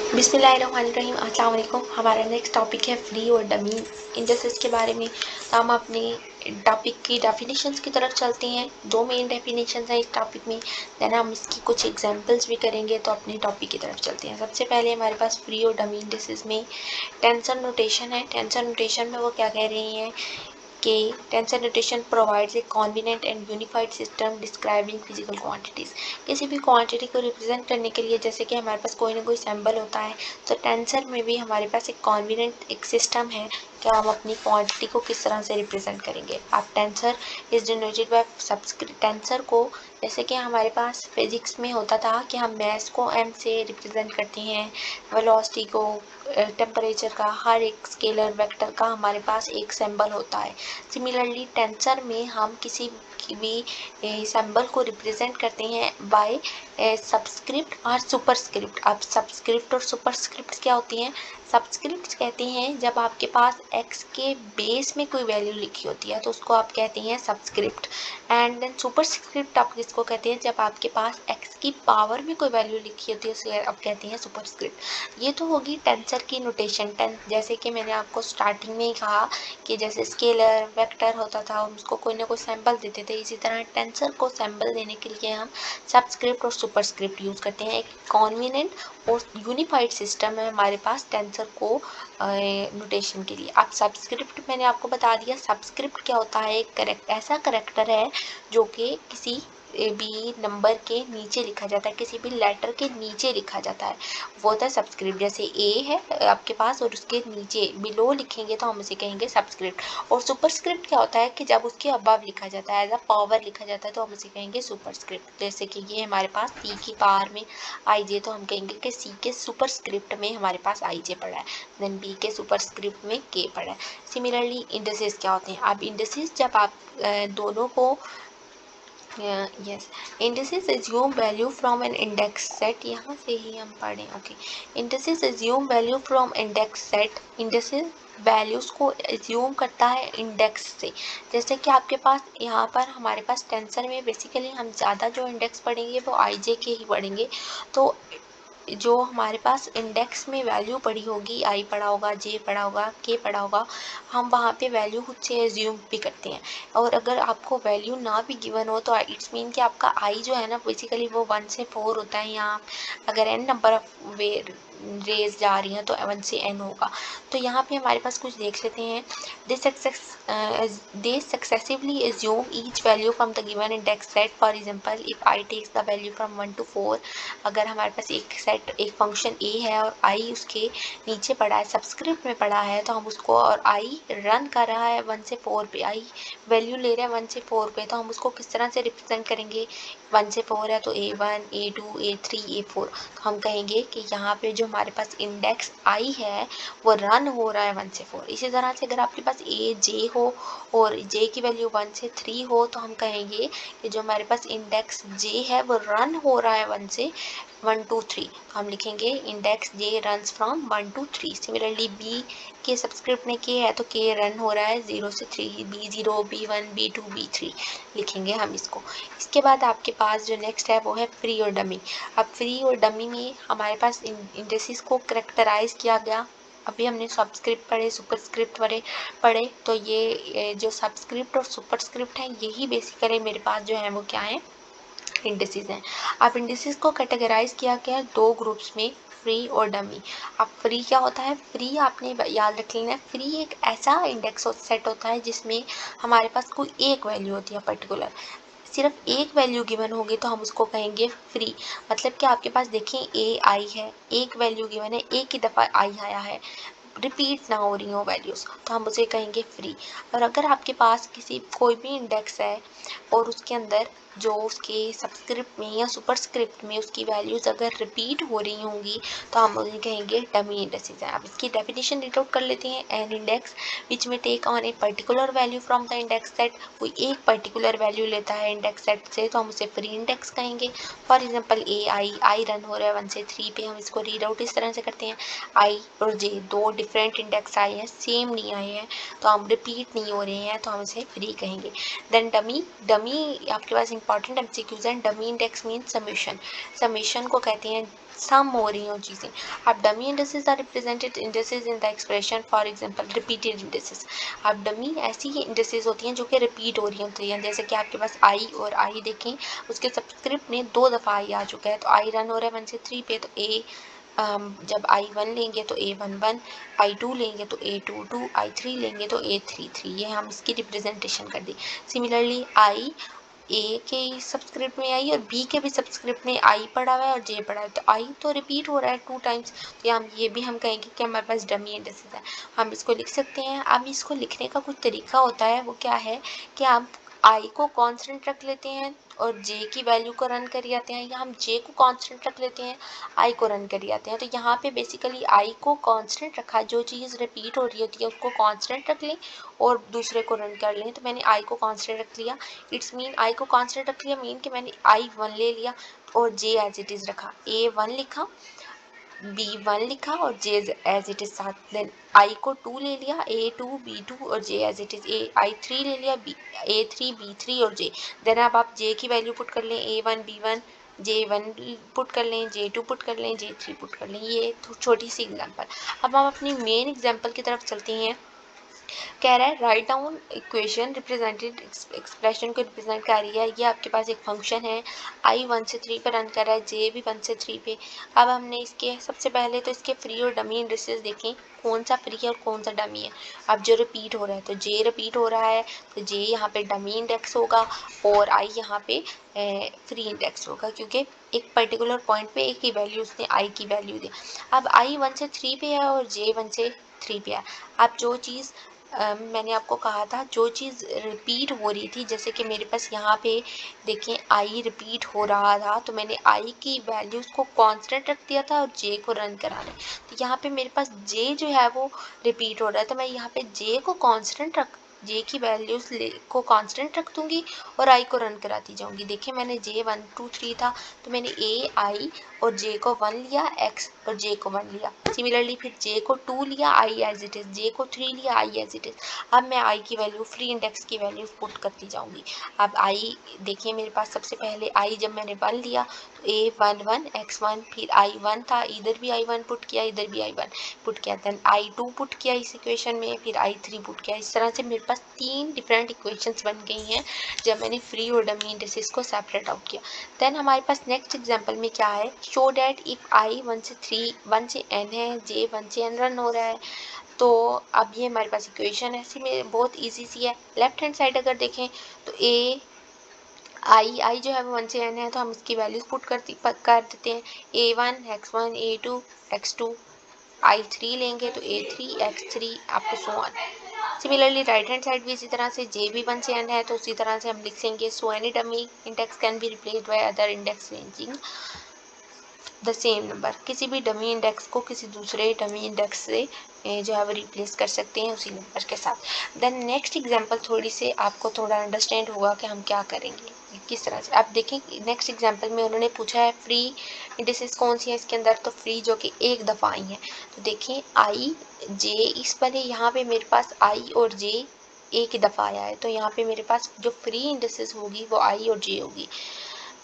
बिस्मिल्लाहिर्रहमानिर्रहीम। अस्सलाम वालेकुम। हमारा नेक्स्ट टॉपिक है फ्री और डमी इंडेक्सेस के बारे में। तो हम अपने टॉपिक की डेफिनेशंस की तरफ चलते हैं। दो मेन डेफिनेशंस हैं इस टॉपिक में, देन हम इसकी कुछ एग्जांपल्स भी करेंगे। तो अपने टॉपिक की तरफ चलते हैं। सबसे पहले हमारे पास फ्री और डमी इंडेक्सेस में टेंसर नोटेशन है। टेंसर नोटेशन में वो क्या कह रही हैं कि tensor notation provides a convenient and unified system describing physical quantities. किसी भी क्वांटिटी को रिप्रेजेंट करने के लिए जैसे कि हमारे पास कोई ना कोई सिंबल होता है, तो टेंसर में भी हमारे पास एक कॉन्वीनिएंट एक सिस्टम है कि हम अपनी क्वांटिटी को किस तरह से रिप्रेजेंट करेंगे। अब tensor is denoted by subscript. Tensor को जैसे कि हमारे पास फिजिक्स में होता था कि हम मैस को एम से रिप्रेजेंट करते हैं, वेलोसिटी को, टेम्परेचर का, हर एक स्केलर वेक्टर का हमारे पास एक सिंबल होता है। सिमिलरली टेंसर में हम किसी भी सिंबल को रिप्रेजेंट करते हैं बाय सबस्क्रिप्ट और सुपरस्क्रिप्ट। अब सबस्क्रिप्ट और सुपरस्क्रिप्ट क्या होती हैं? सबस्क्रिप्ट कहते हैं जब आपके पास x के बेस में कोई वैल्यू लिखी होती है तो उसको आप कहते हैं सबस्क्रिप्ट। एंड देन सुपरस्क्रिप्ट आप किसको कहते हैं? जब आपके पास x की पावर में कोई वैल्यू लिखी होती है उसे आप कहते हैं सुपरस्क्रिप्ट। ये तो होगी टेंसर की नोटेशन। जैसे कि मैंने आपको स्टार्टिंग में ही कहा कि जैसे स्केलर वेक्टर होता था हम उसको कोई ना कोई सिंबल देते थे, इसी तरह टेंसर को सिंबल देने के लिए हम सबस्क्रिप्ट और सुपरस्क्रिप्ट यूज़ करते हैं। एक कॉन्वीनिएंट और यूनिफाइड सिस्टम है हमारे पास टेंसर को नोटेशन के लिए। अब सबस्क्रिप्ट मैंने आपको बता दिया। सबस्क्रिप्ट क्या होता है? एक ऐसा करैक्टर है जो कि किसी भी नंबर के नीचे लिखा जाता है, किसी भी लेटर के नीचे लिखा जाता है, वो होता है सबस्क्रिप्ट। जैसे ए है आपके पास और उसके नीचे बिलो लिखेंगे तो हम उसे कहेंगे सबस्क्रिप्ट। और सुपरस्क्रिप्ट क्या होता है कि जब उसके अबव लिखा जाता है, एज अ पावर लिखा जाता है, तो हम उसे कहेंगे सुपरस्क्रिप्ट। जैसे कि ये हमारे पास सी की पावर में आई जे, तो हम कहेंगे कि सी के सुपरस्क्रिप्ट में हमारे पास आई जे पड़ा है, देन बी के सुपरस्क्रिप्ट में के पड़ा है। सिमिलरली इंडेक्सेस क्या होते हैं? अब इंडेक्सेस जब आप दोनों को yes, indexes assume value from an index set. यहाँ से ही हम पढ़ें। Okay, indexes assume value from index set. Indexes values को एज्यूम करता है इंडेक्स से। जैसे कि आपके पास यहाँ पर हमारे पास टेंसर में बेसिकली हम ज़्यादा जो इंडेक्स पढ़ेंगे वो आई जे के ही पढ़ेंगे। तो जो हमारे पास इंडेक्स में वैल्यू पड़ी होगी, आई पड़ा होगा, जे पड़ा होगा, के पड़ा होगा, हम वहाँ पे वैल्यू खुद से एज्यूम भी करते हैं। और अगर आपको वैल्यू ना भी गिवन हो तो इट्स मीन कि आपका आई जो है ना बेसिकली वो 1 से 4 होता है। यहाँ अगर n नंबर ऑफ रेज जा रही हैं तो 1 से n होगा। तो यहाँ पे हमारे पास कुछ देख लेते हैं। They successively assume each value from the given index set. For example if I takes the value from 1 to 4, अगर हमारे पास एक फंक्शन ए है और आई उसके नीचे पड़ा है, सबस्क्रिप्ट में पड़ा है, तो हम उसको, और आई रन कर रहा है 1 से 4 पे, आई वैल्यू ले रहा है 1 से 4 पे, तो हम उसको किस तरह से रिप्रेजेंट करेंगे? 1 से 4 है तो A1 A2 A3 A4। तो हम कहेंगे कि यहाँ पे जो हमारे पास इंडेक्स आई है वो रन हो रहा है 1 से 4। इसी तरह से अगर आपके पास ए जे हो और जे की वैल्यू 1 से 3 हो तो हम कहेंगे कि जो हमारे पास इंडेक्स जे है वो रन हो रहा है 1 से 1 to 3। तो हम लिखेंगे index J runs from 1 to 3। Similarly B के सबस्क्रिप्ट में के है तो के रन हो रहा है 0 से 3, B0 B1 B2 B3 लिखेंगे हम इसको। इसके बाद आपके पास जो नेक्स्ट है वो है फ्री और डमी। अब फ्री और डमी में हमारे पास इंडेक्सेस को करेक्टराइज किया गया। अभी हमने सबस्क्रिप्ट पढ़े, सुपरस्क्रिप्ट पढ़े, तो ये जो सबस्क्रिप्ट और सुपरस्क्रिप्ट है यही बेसिकली मेरे पास जो है वो क्या है? इंडेक्सेस हैं। अब इंडेक्सेस को कैटेगराइज किया गया दो ग्रुप्स में, फ्री और डमी। अब फ्री क्या होता है? फ्री आपने याद रख लेना है, फ्री एक ऐसा इंडेक्स सेट होता है जिसमें हमारे पास कोई एक वैल्यू होती है पर्टिकुलर, सिर्फ एक वैल्यू गिवन होगी तो हम उसको कहेंगे फ्री। मतलब कि आपके पास देखें ए आई है, एक वैल्यू गिवन है, एक ही दफ़ा आई आया है, रिपीट ना हो रही हो वैल्यूज़, तो हम उसे कहेंगे फ्री। और अगर आपके पास कोई भी इंडेक्स है और उसके अंदर जो उसके सबस्क्रिप्ट में या सुपरस्क्रिप्ट में उसकी वैल्यूज़ अगर रिपीट हो रही होंगी तो हम उन्हें कहेंगे डमी इंडेक्सेस हैं। अब इसकी डेफिनेशन रीड आउट कर लेते हैं। N index which may take on a particular value from the index set. कोई एक पर्टिकुलर वैल्यू लेता है इंडेक्स सेट से तो हम उसे फ्री इंडेक्स कहेंगे। For example A I run हो रहा है 1 से 3 पे, हम इसको रीड आउट इस तरह से करते हैं। आई और जे दो डिफरेंट इंडेक्स आए हैं, सेम नहीं आए हैं, तो हम रिपीट नहीं हो रहे हैं, तो हम इसे फ्री कहेंगे। देन डमी आपके पास इंपॉर्टेंट एमसीक्यूज हैं। Dummy index mean summation, summation को कहते हैं सम हो रही हो चीज़ें। अब dummy indices are represented indices in the expression, for example repeated indices. अब डमी ऐसी ही इंडेसेस होती हैं जो कि रिपीट हो रही होती हैं, जैसे कि आपके पास आई और आई देखें, उसके सबस्क्रिप्ट में 2 दफ़ा आई आ चुका है, तो आई रन हो रहा है 1 से 3 पे, तो ए जब I1 लेंगे तो A11, I2 लेंगे तो A22, I3 लेंगे तो A33, ये हम इसकी रिप्रेजेंटेशन कर दी। सिमिलरली आई ए के सबस्क्रिप्ट में आई और बी के भी सबस्क्रिप्ट में आई पड़ा हुआ है और जे पड़ा है, तो आई तो रिपीट हो रहा है 2 टाइम्स, तो हम ये भी हम कहेंगे कि हमारे पास डमी इंडेसेस है, हम इसको लिख सकते हैं। अब इसको लिखने का कुछ तरीका होता है, वो क्या है कि आप आई को कांस्टेंट रख लेते हैं और जे की वैल्यू को रन कर आते हैं, या हम जे को कांस्टेंट रख लेते हैं, आई को रन कर आते हैं। तो यहाँ पे बेसिकली आई को कांस्टेंट रखा, जो चीज़ रिपीट हो रही होती है उसको कांस्टेंट रख लें और दूसरे को रन कर लें, तो मैंने आई को कांस्टेंट रख लिया। इट्स मीन आई को कांस्टेंट रख लिया मीन कि मैंने I1 ले लिया और जे एज इट इज़ रखा, A1 लिखा, B1 लिखा और J एज इट इज साथ, देन I को 2 ले लिया, A2 B2 और J as it is, I3 ले लिया, A3 B3 और J, देन अब आप J की वैल्यू पुट कर लें, A1 B1, J1 पुट कर लें, J2 पुट कर लें, J3 पुट कर लें। ये छोटी सी एग्जांपल। अब हम अपनी मेन एग्जांपल की तरफ चलते हैं। कह रहा है write down equation represented, expression को रिप्रेजेंट कर रही है। ये आपके पास एक फंक्शन है, आई 1 से 3 पे रन कर रहा है, जे भी 1 से 3 पे। अब हमने इसके सबसे पहले तो इसके फ्री और डमी इंडेसेस देखें, कौन सा फ्री है और कौन सा डमी है। अब जो रिपीट हो रहा है, तो जे रिपीट हो रहा है, तो जे यहाँ पे डमी इंडेक्स होगा और आई यहाँ पे फ्री इंडेक्स होगा, क्योंकि एक पर्टिकुलर पॉइंट पे एक ही वैल्यू उसने आई की वैल्यू दी। अब आई 1 से 3 पे है और जे 1 से 3 पे है। अब जो चीज़ मैंने आपको कहा था, जो चीज़ रिपीट हो रही थी, जैसे कि मेरे पास यहाँ पे देखें आई रिपीट हो रहा था, तो मैंने आई की वैल्यूज़ को कांस्टेंट रख दिया था और जे को रन कराने, तो यहाँ पे मेरे पास जे जो है वो रिपीट हो रहा है, तो मैं यहाँ पे जे को कांस्टेंट रख, जे की वैल्यूज़ को कांस्टेंट रख दूँगी और आई को रन कराती जाऊँगी। देखिए मैंने जे 1 2 3 था, तो मैंने ए आई और जे को 1 लिया, एक्स और जे को 1 लिया। सिमिलरली फिर जे को 2 लिया, आई एज इट इज़, जे को 3 लिया, आई एज इट इज़। अब मैं आई की वैल्यू, फ्री इंडेक्स की वैल्यू पुट करती जाऊँगी। अब आई देखिए मेरे पास सबसे पहले आई जब मैंने 1 लिया, तो A11 X1, फिर I1 था, इधर भी I1 पुट किया, इधर भी I1 पुट किया, देन I2 पुट किया इस इक्वेशन में, फिर I3 पुट किया। इस तरह से मेरे पास 3 डिफरेंट इक्वेशंस बन गई हैं जब मैंने फ्री और डमी इंडेसेस को सेपरेट आउट किया। देन हमारे पास नेक्स्ट एग्जांपल में क्या है, शो डैट इफ I 1 से 3 1 से n है, J 1 से n रन हो रहा है। तो अब ये हमारे पास इक्वेशन है, ऐसी में बहुत इजी सी है। लेफ्ट हैंड साइड अगर देखें तो आई जो है वो 1 से n है, तो हम इसकी वैल्यूज पुट कर देते हैं। A1 X1 A2 X2, I3 लेंगे तो A3 X3 up to so on. Similarly right hand side भी इसी तरह से, जे भी 1 से n है, तो उसी तरह से हम लिखेंगे so any dummy index can be replaced by other index ranging the same number. किसी भी डमी इंडेक्स को किसी दूसरे डमी इंडेक्स से जो है वो रिप्लेस कर सकते हैं उसी नंबर के साथ। देन नेक्स्ट एग्जांपल थोड़ी से आपको थोड़ा अंडरस्टैंड होगा कि हम क्या करेंगे किस तरह से। आप देखें नेक्स्ट एग्जांपल में उन्होंने पूछा है फ्री इंडेसेस कौन सी है इसके अंदर, तो फ्री जो कि एक दफ़ा आई है, तो देखें आई जे, इस वाले यहाँ पे मेरे पास आई और जे एक ही दफ़ा आया है, तो यहाँ पे मेरे पास जो फ्री इंडेसेस होगी वो आई और जे होगी।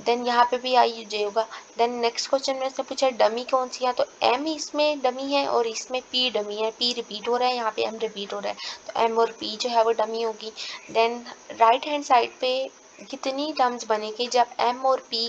देन यहाँ पे भी आई जे होगा। देन नेक्स्ट क्वेश्चन में से पूछा डमी कौन सी है, तो एम इसमें डमी है और इसमें पी डमी है, पी रिपीट हो रहा है, यहाँ पे एम रिपीट हो रहा है, तो एम और पी जो है वो डमी होगी। देन राइट हैंड साइड पे कितनी टर्म्स बनेगी जब एम और पी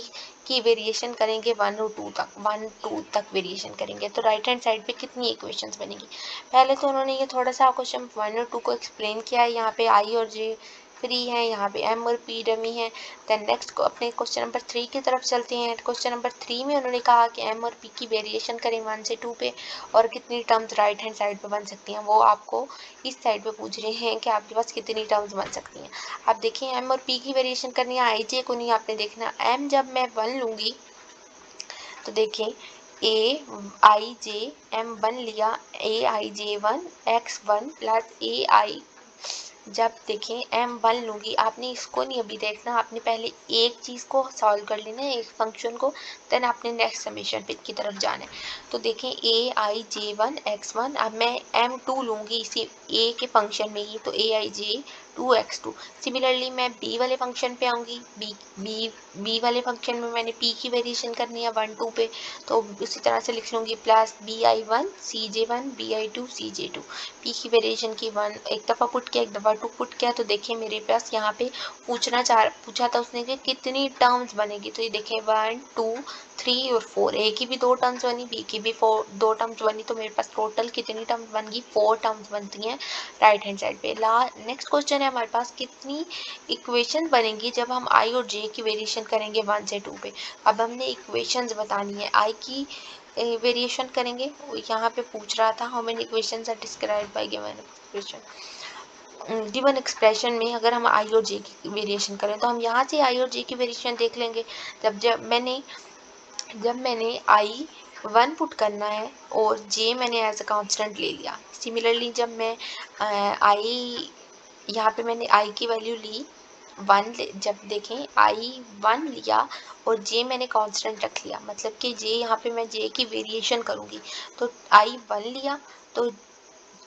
की वेरिएशन करेंगे 1 और 2 तक, 1 2 तक वेरिएशन करेंगे, तो राइट हैंड साइड पे कितनी इक्वेशंस बनेगी। पहले तो उन्होंने ये थोड़ा सा क्वेश्चन 1 और 2 को एक्सप्लेन किया है, यहाँ पे आई और जे फ्री है, यहाँ पे एम और पी डमी है। देन नेक्स्ट को अपने क्वेश्चन नंबर 3 की तरफ चलते हैं। क्वेश्चन नंबर 3 में उन्होंने कहा कि एम और पी की वेरिएशन करें 1 से 2 पे और कितनी टर्म्स राइट हैंड साइड पे बन सकती हैं, वो आपको इस साइड पे पूछ रहे हैं कि आपके पास कितनी टर्म्स बन सकती हैं। अब देखिए एम और पी की वेरिएशन करनी है, आई जे को नहीं आपने देखना। एम जब मैं 1 लूँगी तो देखें ए आई जे एम 1 लिया, ए आई जे 1 x1 प्लस ए आई, जब देखें m1 लूँगी, आपने इसको नहीं अभी देखना, आपने पहले एक चीज़ को सॉल्व कर लेना है, एक फंक्शन को, देन आपने नेक्स्ट समेशन पे की तरफ जाना है। तो देखें ए आई जे 1 x1, अब मैं m2 लूँगी इसी ए के फंक्शन में ही, तो ए आई जे 2x2। सिमिलरली मैं b वाले फंक्शन पे आऊँगी, b वाले फंक्शन में मैंने p की वेरिएशन करनी है 1 2 पे, तो उसी तरह से लिख लूँगी plus bi1 cj1 bi2 cj2। p की वेरिएशन की 1 एक दफ़ा पुट किया, एक दफ़ा 2 पुट किया, तो देखिए मेरे पास यहाँ पे पूछा था उसने कि कितनी टर्म्स बनेगी, तो ये देखें 1 2 3 और 4, a की भी 2 टर्म्स बनी, b की भी 2 टर्म्स बनी, तो मेरे पास टोटल कितनी टर्म्स बन गई, 4 टर्म्स बनती हैं राइट हैंड साइड पे। नेक्स्ट क्वेश्चन है हमारे पास, कितनी इक्वेशन बनेंगी जब हम i और j की वेरिएशन करेंगे 1 से 2 पे। अब हमने इक्वेशंस बतानी है, i की वेरिएशन करेंगे, यहाँ पे पूछ रहा था how many equations are described by given equation. Given expression में अगर हम i और j की वेरिएशन करें तो हम यहाँ से i और j की वेरिएशन देख लेंगे। जब मैंने i1 पुट करना है और j मैंने एज अ कांस्टेंट ले लिया। सिमिलरली जब मैं यहाँ पे मैंने i की वैल्यू ली 1, जब देखें i1 लिया और j मैंने कांस्टेंट रख लिया, मतलब कि j यहाँ पे मैं j की वेरिएशन करूँगी, तो i1 लिया तो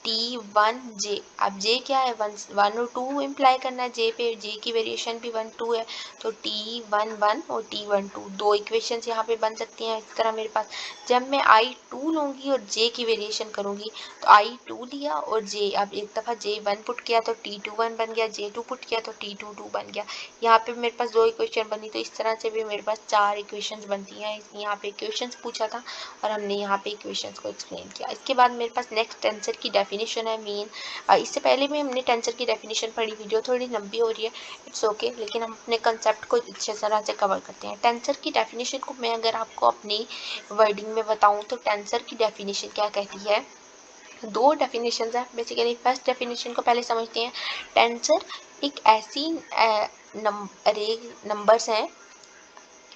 t1j। अब j क्या है, 1 और 2 इम्प्लाई करना है, j पे j की वेरिएशन भी 1 2 है, तो t11 और t12 दो इक्वेशंस यहाँ पे बन सकती हैं। इस तरह मेरे पास जब मैं i2 लूँगी और j की वेरिएशन करूँगी, तो i2 लिया और j, अब एक दफ़ा j1 पुट किया तो t21 बन गया, j2 पुट किया तो t22 बन गया। यहाँ पे मेरे पास 2 इक्वेशन बनी, तो इस तरह से भी मेरे पास 4 इक्वेशंस बनती हैं। यहाँ पे इक्वेशंस पूछा था और हमने यहाँ पे इक्वेशंस को एक्सप्लेन किया। इसके बाद मेरे पास नेक्स्ट टेंसर की डेफिनेशन है मेन। इससे पहले भी हमने टेंसर की डेफिनेशन पढ़ी, वीडियो थोड़ी लंबी हो रही है, इट्स ओके, लेकिन हम अपने कंसेप्ट को अच्छे तरह से कवर करते हैं। टेंसर की डेफिनेशन को मैं अगर आपको अपनी वर्डिंग में बताऊं तो टेंसर की डेफिनेशन क्या कहती है, 2 डेफिनेशंस है बेसिकली। फर्स्ट डेफिनेशन को पहले समझते हैं। टेंसर एक ऐसी नंबर्स हैं,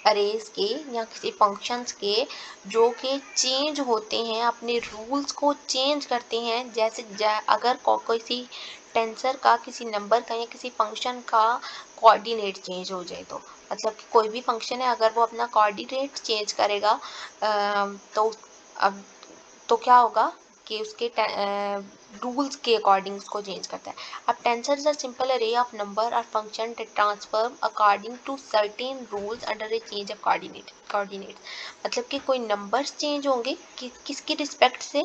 अरेज के या किसी फंक्शंस के, जो कि चेंज होते हैं, अपने रूल्स को चेंज करते हैं। जैसे अगर किसी टेंसर का, किसी नंबर का या किसी फंक्शन का कोऑर्डिनेट चेंज हो जाए, तो मतलब कि कोई भी फंक्शन है अगर वो अपना कोऑर्डिनेट चेंज करेगा तो अब तो क्या होगा कि उसके रूल्स के अकॉर्डिंग उसको चेंज करता है। अब tensor is a simple array of number or function that transform according to certain rules under a change of coordinate. मतलब कि कोई नंबर्स चेंज होंगे किसकी रिस्पेक्ट से,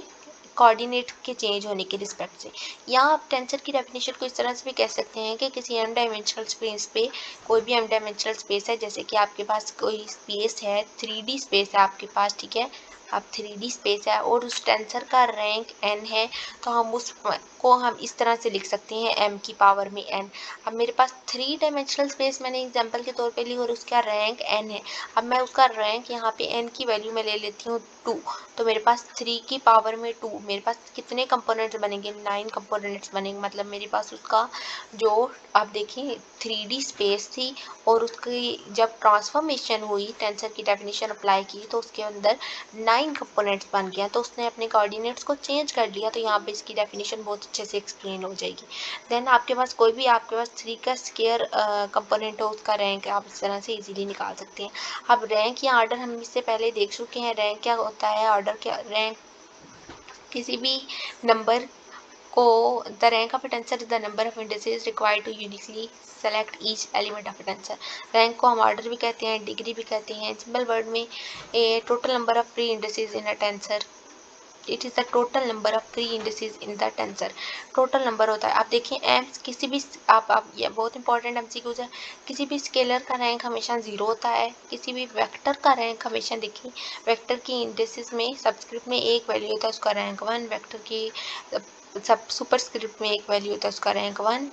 कोऑर्डिनेट के चेंज होने की रिस्पेक्ट से। या आप टेंसर की डेफिनेशन को इस तरह से भी कह सकते हैं कि किसी m डायमेंशनल स्पेस पे, कोई भी m डायमेंशनल स्पेस है, जैसे कि आपके पास कोई स्पेस है, 3D स्पेस है आपके पास, ठीक है, अब 3D स्पेस है और उस टेंसर का रैंक n है, तो हम उसको हम इस तरह से लिख सकते हैं m की पावर में n। अब मेरे पास 3 डायमेंशनल स्पेस मैंने एग्जांपल के तौर पे ली और उसका रैंक n है। अब मैं उसका रैंक यहाँ पे n की वैल्यू में ले लेती हूँ 2, तो मेरे पास 3 की पावर में 2, मेरे पास कितने कंपोनेंट्स बनेंगे, 9 कंपोनेंट्स बनेंगे। मतलब मेरे पास उसका जो, आप देखिए 3D स्पेस थी और उसकी जब ट्रांसफॉर्मेशन हुई, टेंसर की डेफिनेशन अप्लाई की, तो उसके अंदर 9 कंपोनेंट्स बन गया, तो उसने अपने कोऑर्डिनेट्स को चेंज कर लिया। तो यहाँ पे इसकी डेफिनेशन बहुत अच्छे से एक्सप्लेन हो जाएगी। देन आपके पास कोई भी, आपके पास 3 का स्क्वायर कंपोनेंट हो, उसका रैंक आप इस तरह से इजीली निकाल सकते हैं। अब रैंक या ऑर्डर हम इससे पहले देख चुके हैं, रैंक क्या होता है, ऑर्डर क्या, रैंक किसी भी नंबर को, the rank of a tensor is the number of indices required to uniquely select each element of a tensor। Rank को हम ऑर्डर भी कहते हैं, डिग्री भी कहते हैं। सिंपल वर्ड में a total number of free indices in a tensor, it is the total number of free indices in the tensor. Total number होता है। आप देखिए एम किसी भी, आप ये बहुत इंपॉर्टेंट एमसीक्यूज है, किसी भी स्केलर का रैंक हमेशा 0 होता है, किसी भी वेक्टर का रैंक हमेशा, देखिए वेक्टर की इंडिसेस में सबस्क्रिप्ट में एक वैल्यू होता है उसका रैंक 1, वेक्टर की सब सुपरस्क्रिप्ट में एक वैल्यू होता है उसका रैंक 1।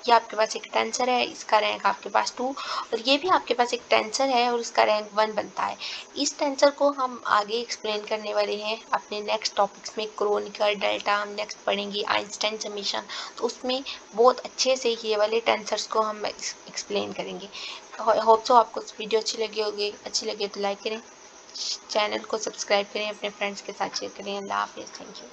ये आपके पास एक टेंसर है, इसका रैंक आपके पास 2, और ये भी आपके पास एक टेंसर है और इसका रैंक 1 बनता है। इस टेंसर को हम आगे एक्सप्लेन करने वाले हैं अपने नेक्स्ट टॉपिक्स में। क्रोनिकल, डेल्टा हम नेक्स्ट पढ़ेंगे, आइंस्टाइन समीशन, तो उसमें बहुत अच्छे से ये वाले टेंसर्स को हम एक्सप्लेन करेंगे। होप सो आपको वीडियो अच्छी लगी होगी, अच्छी लगे तो लाइक करें, चैनल को सब्सक्राइब करें, अपने फ्रेंड्स के साथ शेयर करें। अल्लाह हाफिज़, थैंक यू।